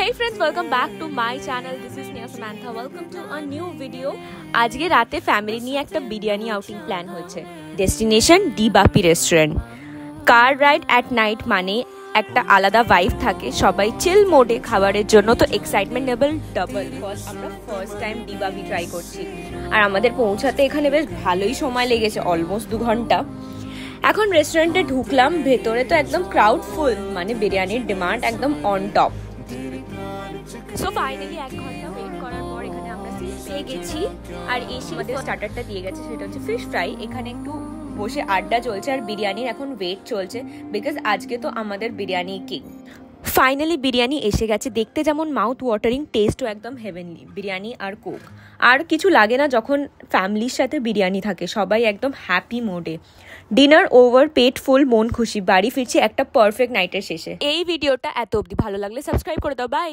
Hey friends, welcome back to my channel. This is Neha Samantha. Welcome to a new video. আজকে রাতে family নিয়ে একটা biryani outing plan হয়েছে। Destination D Bapi restaurant. Car ride at night মানে একটা আলাদা vibe থাকে, সবাই চিল মোডে খাবারের জন্য, তো এক্সাইটমেন্ট লেভেল ডাবল। বিকজ আমরা ফার্স্ট টাইম ডি বাপি ট্রাই করছি আর আমাদের পৌঁছাতে এখানে বেশ ভালোই সময় লেগেছে, অলমোস্ট 2 ঘন্টা। এখন রেস্টুরেন্টে ঢুকলাম, ভেতরে তো একদম ক্রাউড ফুল, মানে বিরিয়ানির ডিমান্ড একদম অন টপ। সো ফাইনালি 1 ঘন্টা ওয়েট করার পর এখানে আমরা সিট পেয়ে গেছি আর এসে আমাদের স্টার্টারটা দিয়ে গেছে, সেটা হচ্ছে ফিশ ফ্রাই। এখানে একটু বসে আড্ডা চলছে আর বিরিয়ানির এখন ওয়েট চলছে, বিকজ আজকে তো আমাদের বিরিয়ানি কিং। ফাইনালি বিরিয়ানি এসে গেছে, দেখতে যেমন মাউথ ওয়াটারিং, টেস্টও একদম হেভেনলি। বিরিয়ানি আর কোক আর কিছু লাগে না যখন ফ্যামিলির সাথে বিরিয়ানি থাকে, সবাই একদম হ্যাপি মোডে। ডিনার ওভার, পেট ফুল, মন খুশি, বাড়ি ফিরছি একটা পারফেক্ট নাইটের শেষে। এই ভিডিওটা এত অবধি, ভালো লাগলে সাবস্ক্রাইব করে দাও। বাই।